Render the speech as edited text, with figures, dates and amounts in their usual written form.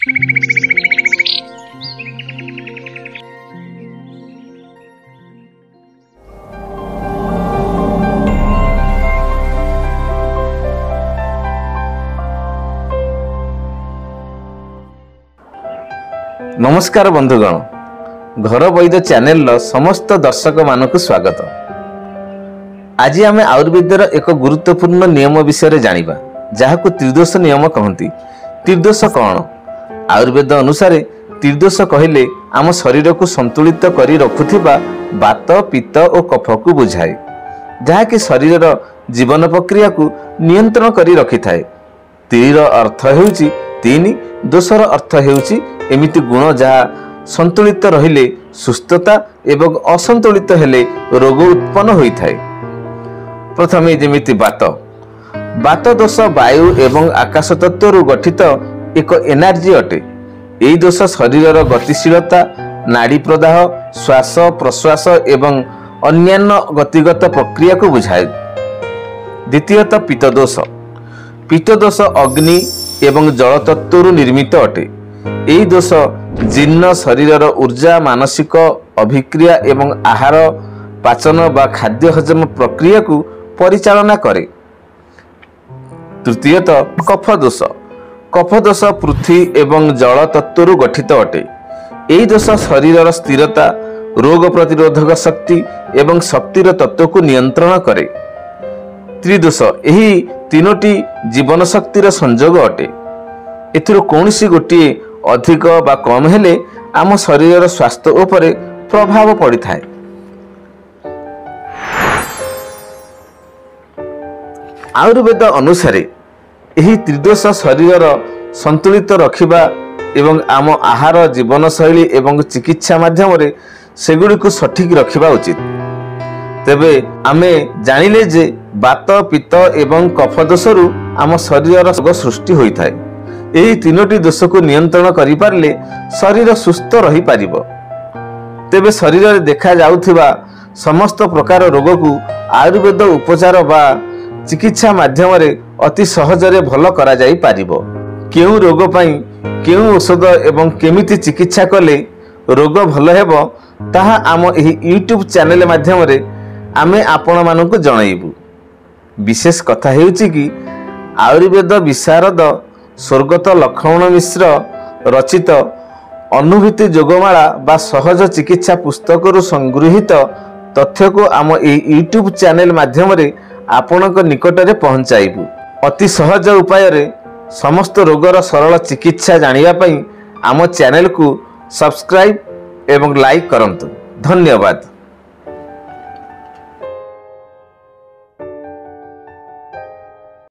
नमस्कार बंधुगण, घर वैद्य चैनल समस्त दर्शक मानक स्वागत। आज आम आयुर्वेदर एक गुरुत्वपूर्ण नियम विषय जानिबा, जहाको त्रिदोष नियम कहती। त्रिदोष कौन? आयुर्वेद अनुसार त्रिदोष कहले आम शरीर को संतुलित करी रखुथिबा वात, पित्त और कफ को बुझाए, जहाँकि शरीर जीवन प्रक्रिया को नियंत्रण करी रखि थाए। त्रिर अर्थ हेउची तीन, दोषर अर्थ हेउची एमिति गुण जहाँ संतुलित रहिले सुस्थता एवं असंतुलित हेले रोग उत्पन्न होइथाए। प्रथमे जेमिति वात। वात दोष वायु एवं आकाश तत्व गठित एक एनर्जी अटे। यही दोष शरीर गतिशीलता, नाड़ी प्रदाह, श्वास प्रश्वास एवं अन्यान्य गतिगत प्रक्रिया को बुझाए। द्वितीयतः पित्तदोष। पित्तदोष अग्नि एवं जल तत्व निर्मित अटे। यही दोष जीर्ण शरीर ऊर्जा, मानसिक अभिक्रिया एवं आहार पाचन बा खाद्य हजम प्रक्रिया को परिचालना करे। तृतीयतः कफ दोष। कफ दोष पृथ्वी एवं जल तत्व गठित अटे। यही दोष शरीर स्थिरता, रोग प्रतिरोधक शक्ति एवं शक्तिर तत्व को नियंत्रण करे। त्रिदोष यही तीनोटी जीवन शक्तिर संयोग अटे। एथिरो कौनसी गोटिए अधिक बा कम हेले आम शरीर स्वास्थ्य उपरे प्रभाव पड़ी थाए। आयुर्वेद अनुसार यही त्रिदोष शरीर संतुलित रखिबा एवं आम आहार, जीवन शैली एवं चिकित्सा माध्यम रे सेगुड़ी को सठिक रखिबा उचित। तेबे आमे जानिले जे वात, पित्त एवं कफ दोषरु आम शरीर रोग सृष्टि होई थाए। यही तीनोटी दोष को नियंत्रण करि पारले शरीर सुस्थ रही पारिबो। तेबे शरीर रे देखा जाउथिबा समस्त प्रकार रोग को आयुर्वेद उपचार बा चिकित्सा माध्यम रे अति सहज रे भल करा जाई पारिबो। केउ रोग पई केउ औषध एवं केमिति चिकित्सा कले रोग भल हेबो ताहा आम एही यूट्यूब चैनल माध्यम रे आमे आपण मानकु जणाइबु। विशेष कथा हेउची कि आयुर्वेद विशारद स्वर्गत लक्ष्मण मिश्र रचित अनुभूति योगमाला बा सहज चिकित्सा पुस्तक संगृहित तथ्य को आम यूट्यूब चैनल माध्यम रे आपणक निकट रे पहुंचाइबु। अति सहज उपाय रे समस्त रोगर सरल चिकित्सा जानिबा पई आम चैनल को सब्सक्राइब एवं लाइक करंतु। धन्यवाद।